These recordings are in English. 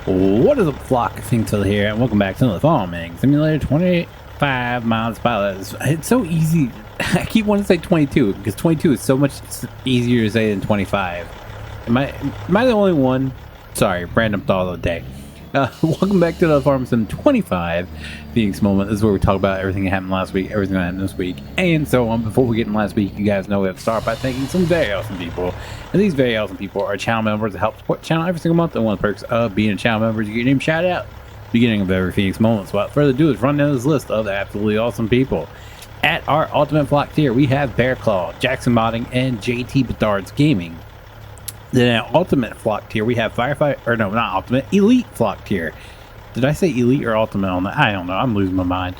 What is up, flock? Feenix here, and welcome back to another Farming Simulator 25 miles per hour. It's so easy. I keep wanting to say 22 because 22 is so much easier to say than 25. Am I the only one? Sorry, random thought of the day. Welcome back to the Farm Sim 25 Feenix moment. This is where we talk about everything that happened last week, everything that happened this week, and so on. Before we get in last week, you guys know we have to start by thanking some very awesome people. And these very awesome people are channel members that help support the channel every single month. And one of the perks of being a channel member is you get your name shout out beginning of every Feenix moment. So without further ado, let's run down this list of absolutely awesome people. At our ultimate flock tier, we have Bear Claw, Jackson Modding, and JT Bedard's Gaming. Then at ultimate flock tier, we have Firefighter, or no, not ultimate, elite flock tier. Did I say elite or ultimate on that? I don't know. I'm losing my mind.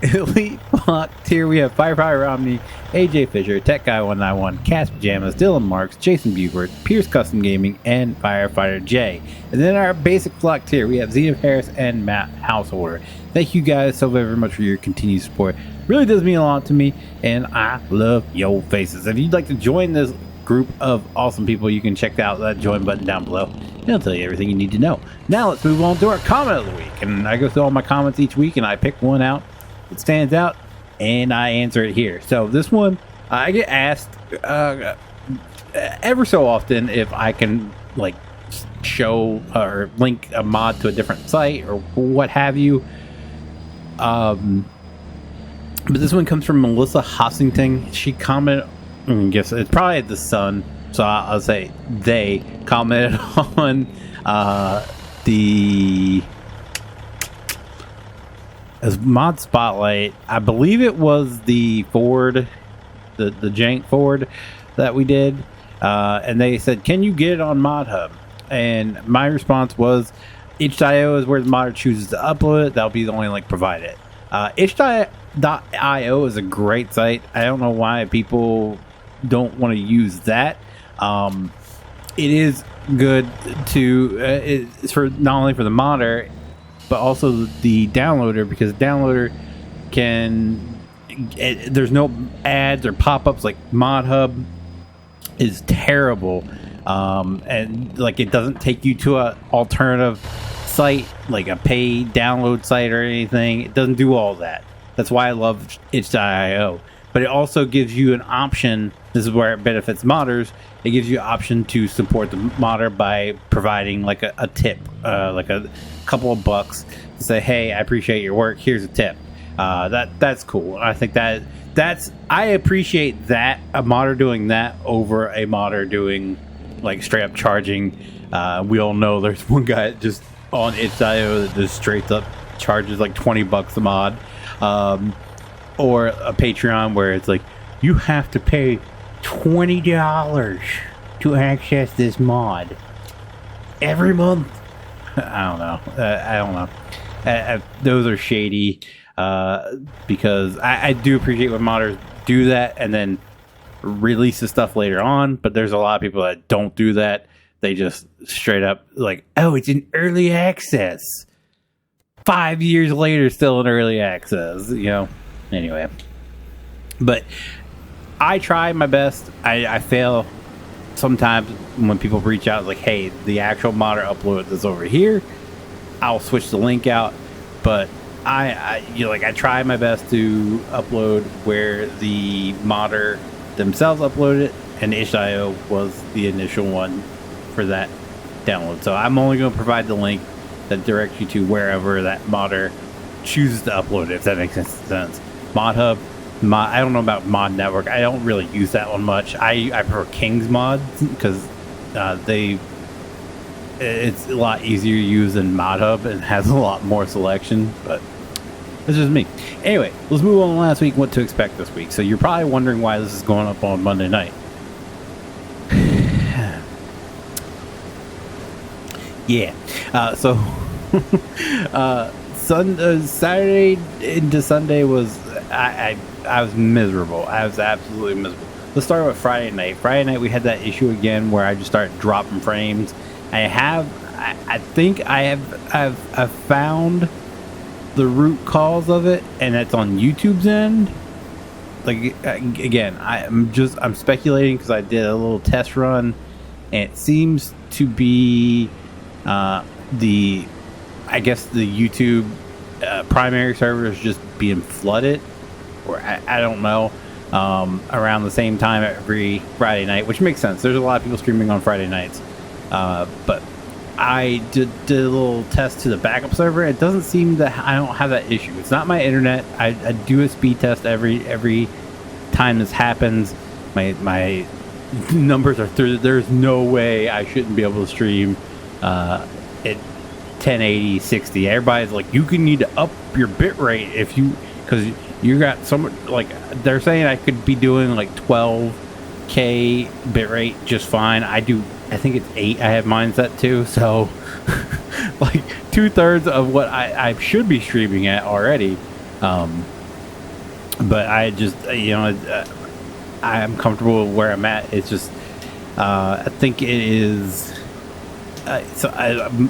Elite flock tier, we have Firefighter Romney, AJ Fisher, Tech Guy 191, Cass Pajamas, Dylan Marks, Jason Buford, Pierce Custom Gaming, and Firefighter J. And then our basic flock tier, we have Zenith Harris and Matt Householder. Thank you guys so very much for your continued support. Really does mean a lot to me, and I love your faces. If you'd like to join this group of awesome people, you can check out that join button down below. It'll tell you everything you need to know. Now let's move on to our comment of the week. And I go through all my comments each week and I pick one out that stands out and I answer it here. So this one, I get asked ever so often if I can like show or link a mod to a different site or what have you. But this one comes from Melissa Hossington. She commented, I guess it's probably the Sun, so I'll say they commented on the as mod spotlight. I believe it was the Ford, the jank Ford that we did, and they said, "Can you get it on Mod Hub?" And my response was, itch.io is where the modder chooses to upload it. That'll be the only link provided. itch.io is a great site. I don't know why people don't want to use that. It is good to it's for not only for the modder but also the downloader, because the downloader can there's no ads or pop-ups like Mod Hub is terrible, and like it doesn't take you to a alternative site like a paid download site or anything. It doesn't do all that. That's why I love itch.io. But it also gives you an option. This is where it benefits modders. It gives you an option to support the modder by providing like a tip, like a couple of bucks to say, "Hey, I appreciate your work. Here's a tip." That's cool. I think I appreciate that, a modder doing that over a modder doing like straight up charging. We all know there's one guy just on itch.io that just straight up charges like $20 a mod. Or a Patreon where it's like, you have to pay $20 to access this mod every month. I don't know. Those are shady, because I do appreciate when modders do that and then release the stuff later on. But there's a lot of people that don't do that. They just straight up like, oh, it's in early access. 5 years later, still in early access, you know. Anyway, but I try my best. I fail sometimes when people reach out like, hey, the actual modder upload is over here. I'll switch the link out, but I try my best to upload where the modder themselves uploaded it, and itch.io was the initial one for that download. So I'm only going to provide the link that directs you to wherever that modder chooses to upload it, if that makes sense. Mod Hub, I don't know about Mod Network. I don't really use that one much. I prefer King's Mod because it's a lot easier to use than Mod Hub and has a lot more selection, but that's just me. Anyway, let's move on to last week, what to expect this week. So you're probably wondering why this is going up on Monday night. Yeah. Saturday into Sunday was I was miserable. I was absolutely miserable. Let's start with Friday night. Friday night we had that issue again where I just started dropping frames. I think I have found the root cause of it, and that's on YouTube's end. Like again, I'm speculating because I did a little test run, and it seems to be I guess the YouTube primary server is just being flooded, or I don't know, around the same time every Friday night, which makes sense. There's a lot of people streaming on Friday nights, but I did a little test to the backup server. It doesn't seem that I don't have that issue. It's not my internet. I do a speed test every time this happens. My numbers are through. There's no way I shouldn't be able to stream at 1080 60. Everybody's like, you can need to up your bit rate if you, because you got so much, like they're saying I could be doing like 12K bit rate just fine. I think it's 8. I have mine set too, so like 2/3 of what I should be streaming at already. But I just, I'm comfortable where I'm at. It's just, I think it is. So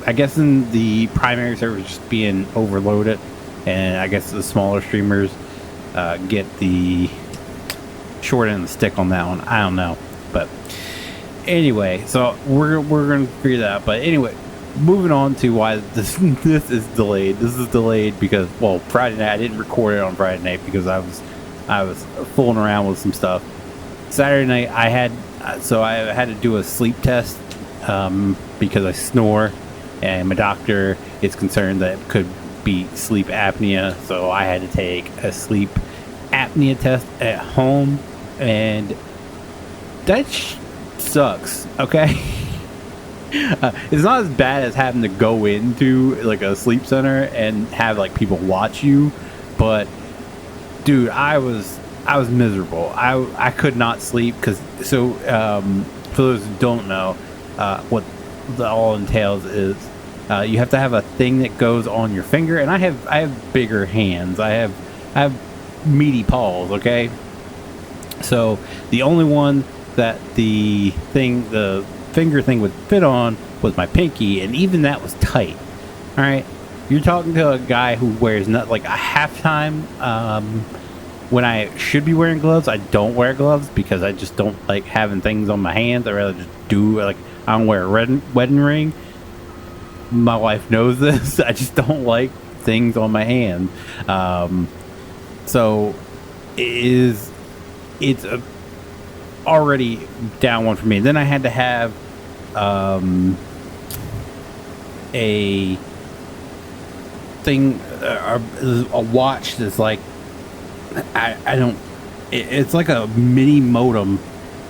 I guess in the primary server just being overloaded, and I guess the smaller streamers get the short end of the stick on that one. I don't know, but anyway, so we're gonna figure that out. But anyway, moving on to why this is delayed. This is delayed because, well, Friday night I didn't record it on Friday night because I was fooling around with some stuff. Saturday night I had to do a sleep test because I snore, and my doctor is concerned that it could be sleep apnea. So I had to take a sleep apnea test at home, and that sucks. Okay. It's not as bad as having to go into like a sleep center and have like people watch you, but dude, I was miserable. I could not sleep because for those who don't know, what that all entails is you have to have a thing that goes on your finger, and I have bigger hands. I have meaty paws. Okay, so the only one that the finger thing would fit on was my pinky, and even that was tight. All right, you're talking to a guy who wears not like a half time. When I should be wearing gloves, I don't wear gloves because I just don't like having things on my hands. I rather just do, like, I don't wear a wedding ring. My wife knows this. I just don't like things on my hand. So it's already down one for me. Then I had to have a thing, a watch that's like, it's like a mini modem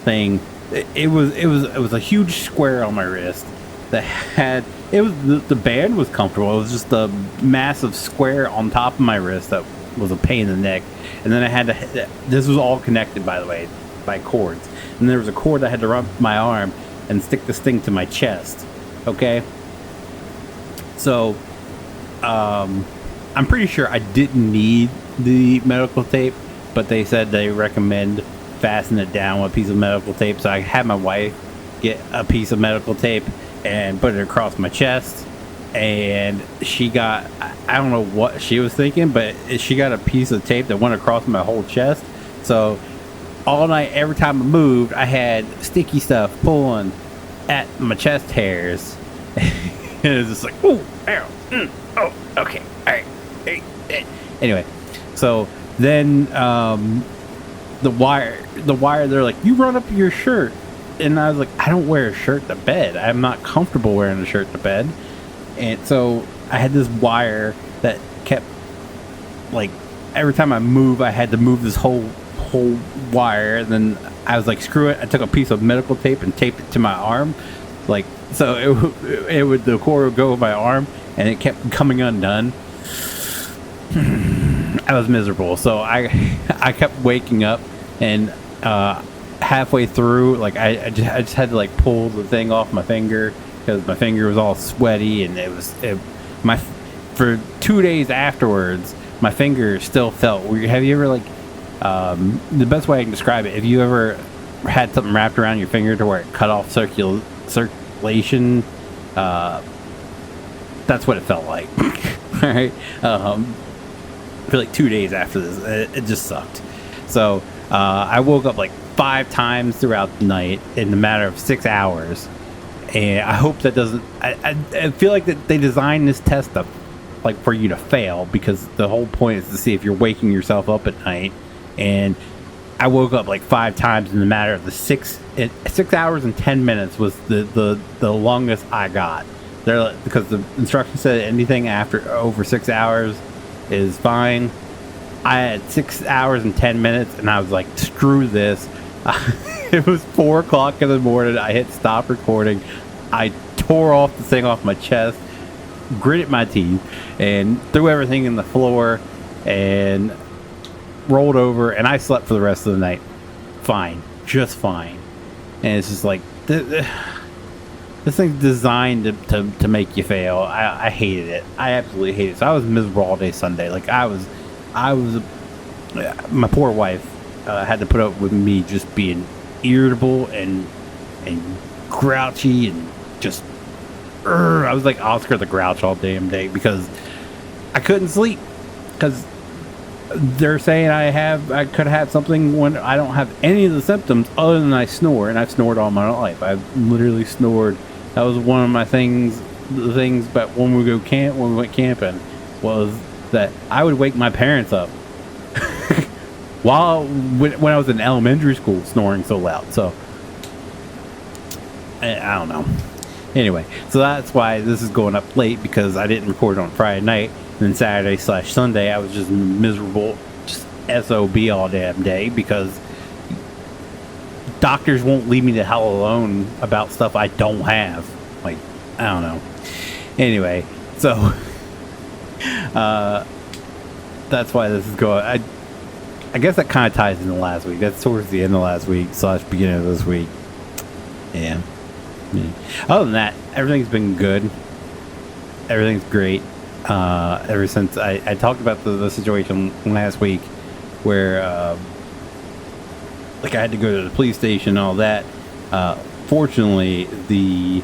thing. It was a huge square on my wrist that had, the band was comfortable. It was just a massive square on top of my wrist that was a pain in the neck. And then I had to, this was all connected, by the way, by cords. And there was a cord that I had to run up my arm and stick this thing to my chest. Okay, so I'm pretty sure I didn't need the medical tape, but they said they recommend fasten it down with a piece of medical tape. So I had my wife get a piece of medical tape and put it across my chest, and she got, I don't know what she was thinking, but she got a piece of tape that went across my whole chest. So all night, every time I moved, I had sticky stuff pulling at my chest hairs. And it was just like, oh, ow, oh, okay, all right. Anyway, so then the wire, they're like, you run up your shirt. And I was like, I don't wear a shirt to bed. I'm not comfortable wearing a shirt to bed. And so I had this wire that kept, like, every time I move, I had to move this whole wire. And then I was like, screw it. I took a piece of medical tape and taped it to my arm. Like, so the cord would go with my arm, and it kept coming undone. I was miserable. So I kept waking up, and halfway through, like, I just had to, like, pull the thing off my finger because my finger was all sweaty, and for 2 days afterwards, my finger still felt weird. Have you ever, like, the best way I can describe it, if you ever had something wrapped around your finger to where it cut off circulation, that's what it felt like. All right. For like 2 days after this, it just sucked. So I woke up like 5 times throughout the night in a matter of 6 hours, And I hope that doesn't. I feel like that they designed this test up like for you to fail, because the whole point is to see if you're waking yourself up at night. And I woke up like 5 times in the matter of the 6 hours and 10 minutes was the longest I got. Because the instruction said anything after over 6 hours is fine. I had 6 hours and 10 minutes, and I was like, screw this. It was 4 o'clock in the morning. I hit stop recording. I tore off the thing off my chest, gritted my teeth, and threw everything in the floor and rolled over, and I slept for the rest of the night. Fine. Just fine. And it's just like, this thing's designed to make you fail. I hated it. I absolutely hated it. So I was miserable all day Sunday. Like, I was my poor wife had to put up with me just being irritable and grouchy and just I was like Oscar the Grouch all damn day because I couldn't sleep, because they're saying I could have something when I don't have any of the symptoms other than I snore, and I've snored all my life. I've literally snored. That was one of my things. The things, but when we went camping, was that I would wake my parents up when I was in elementary school, snoring so loud. So I don't know. Anyway, so that's why this is going up late, because I didn't record on Friday night. And then Saturday/Sunday, I was just miserable, just SOB all damn day, because doctors won't leave me the hell alone about stuff I don't have. Like, I don't know. Anyway, so that's why this is going. I guess that kind of ties into last week. That's towards the end of last week / beginning of this week. Yeah. Other than that, everything's been good. Everything's great. Ever since I talked about the situation last week where like I had to go to the police station and all that. Fortunately, the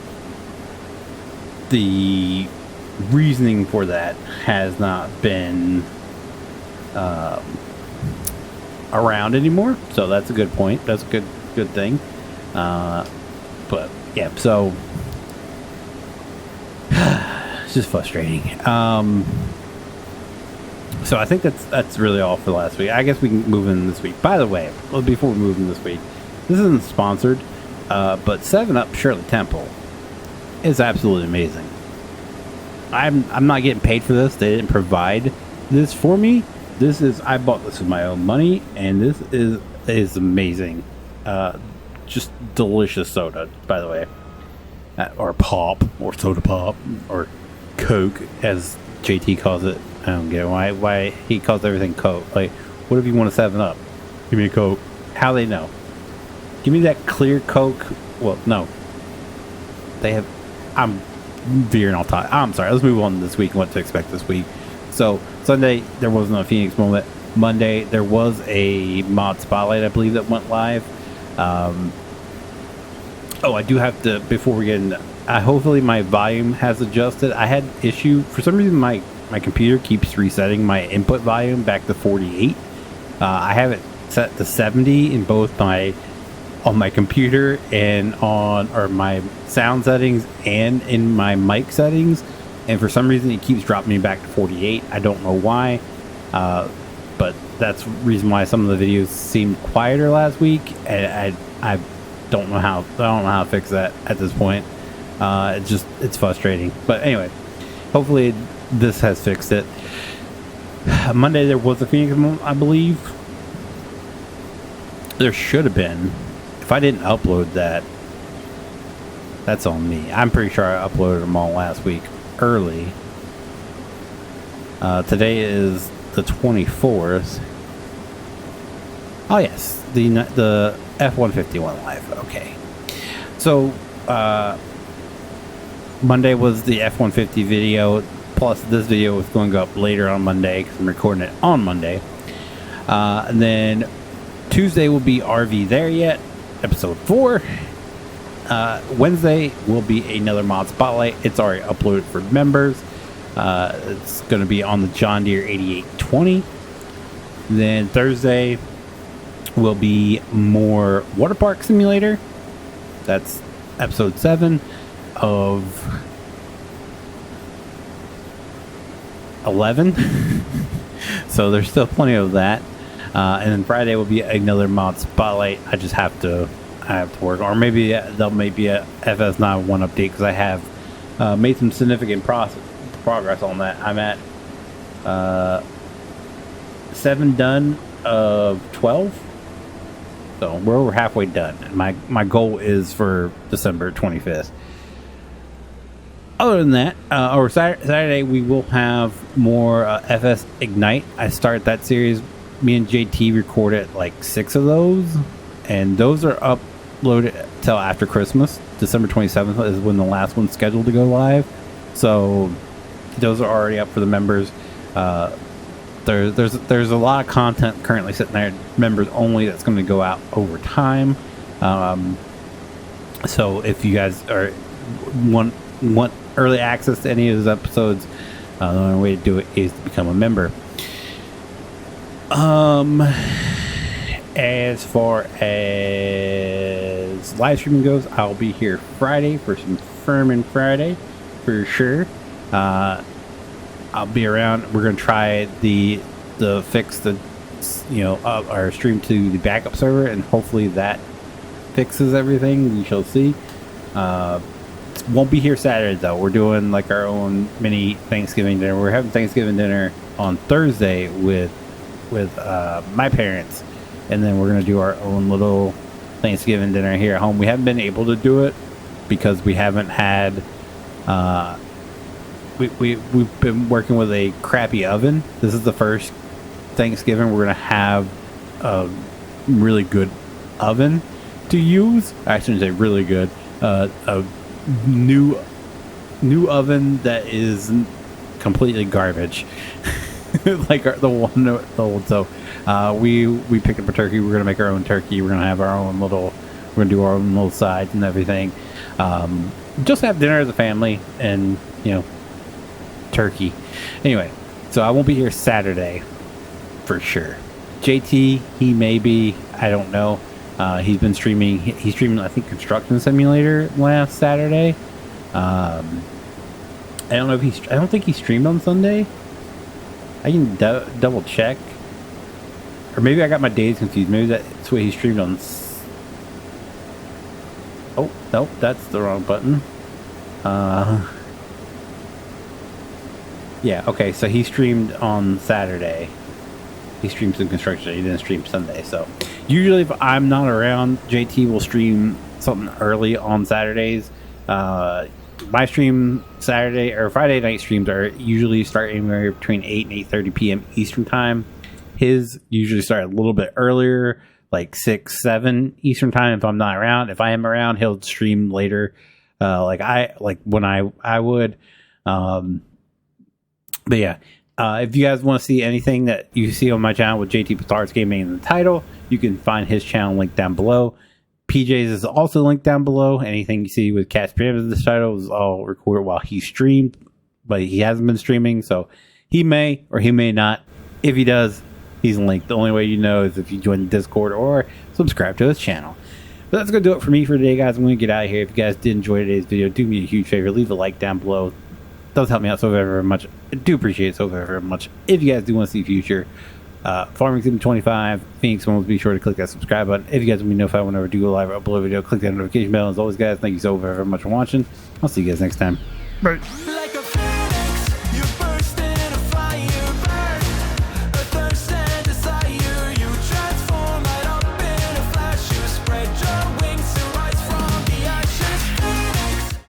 reasoning for that has not been around anymore, so that's a good point. That's a good thing. But yeah, so it's just frustrating. So I think that's really all for last week. I guess we can move in this week. By the way, before we move in this week, this isn't sponsored, but 7-Up Shirley Temple is absolutely amazing. I'm not getting paid for this. They didn't provide this for me. I bought this with my own money, and this is amazing. Just delicious soda, by the way, or pop, or soda pop, or Coke, as JT calls it. I don't get why he calls everything Coke. Like, what if you want a 7-Up? Give me a Coke. How they know? Give me that clear Coke. Well, no. They have. I'm veering off top. I'm sorry. Let's move on to this week and what to expect this week. So Sunday there wasn't a Feenix moment. Monday there was a mod spotlight, I believe, that went live. I do have to, before we get into, hopefully my volume has adjusted. I had issue for some reason. My computer keeps resetting my input volume back to 48. I have it set to 70 in both on my computer and on my sound settings and in my mic settings, and for some reason it keeps dropping me back to 48. I don't know why, but that's the reason why some of the videos seemed quieter last week, and I don't know how to fix that at this point. It's frustrating, but anyway, hopefully this has fixed it. Monday there was a Feenix moment, I believe. There should have been. If I didn't upload that, that's on me. I'm pretty sure I uploaded them all last week early. Today is the 24th. Oh yes, the F-150 went live. Okay, so Monday was the F-150 video. Plus, this video was going to go up later on Monday because I'm recording it on Monday. And then Tuesday will be RV There Yet, episode 4. Wednesday will be another mod spotlight. It's already uploaded for members. It's going to be on the John Deere 8820. Then Thursday will be more water park simulator. That's episode 7. of 11. So there's still plenty of that. And then Friday will be another mod spotlight. I have to work, or maybe there'll maybe a FS91 update, because I have made some significant progress on that. I'm at 7 done of 12, so we're over halfway done. And my goal is for December 25th. Other than that, or Saturday, we will have more FS Ignite. I start that series. Me and JT recorded like 6 of those, and those are uploaded till after Christmas. December 27th is when the last one's scheduled to go live. So those are already up for the members. There's a lot of content currently sitting there, members only, that's going to go out over time. So if you guys want early access to any of those episodes, the only way to do it is to become a member. As far as live streaming goes, I'll be here Friday for some Furman Friday for sure. I'll be around. We're gonna try the fix the our stream to the backup server, and hopefully that fixes everything. We shall see. Won't be here Saturday though. We're doing like our own mini Thanksgiving dinner. We're having Thanksgiving dinner on Thursday with my parents, and then we're gonna do our own little Thanksgiving dinner here at home. We haven't been able to do it because we haven't had we've been working with a crappy oven. This is the first Thanksgiving we're gonna have a really good oven to use. I shouldn't say really good. A new oven that is completely garbage. Like the old. So we picked up a turkey. We're gonna make our own turkey. We're gonna have our own little. We're gonna do our own little sides and everything. Just have dinner as a family, and turkey. Anyway, so I won't be here Saturday for sure. JT, he may be. I don't know. He's been streaming. He's streaming, I think, Construction Simulator last Saturday. I don't know if I don't think he streamed on Sunday. I can double check, or maybe I got my days confused. Maybe that's what he streamed on. Oh nope, that's the wrong button. Yeah, okay. So he streamed on Saturday. He streamed some construction. He didn't stream Sunday. So usually, if I'm not around, JT will stream something early on Saturdays. My stream Saturday or Friday night streams are usually start anywhere between 8 and 8:30 p.m. Eastern time. His usually start a little bit earlier, like 6, 7 Eastern time. If I'm not around, if I am around, he'll stream later, like when I would. But yeah, if you guys want to see anything that you see on my channel with JT Pitards Gaming in the title, you can find his channel linked down below. PJs is also linked down below. Anything you see with Cat's Pajamas in this title is all recorded while he streamed, but he hasn't been streaming, so he may or he may not. If he does, he's linked. The only way you know is if you join the Discord or subscribe to his channel. But that's going to do it for me for today, guys. I'm going to get out of here. If you guys did enjoy today's video, do me a huge favor. Leave a like down below. It does help me out so very much. I do appreciate it so very much. If you guys do want to see future Farming Sim 25 Phoenix ones, be sure to click that subscribe button. If you guys want me to know if I whenever do go live or upload a video, click that notification bell. As always, guys, thank you so very much for watching. I'll see you guys next time. Bye.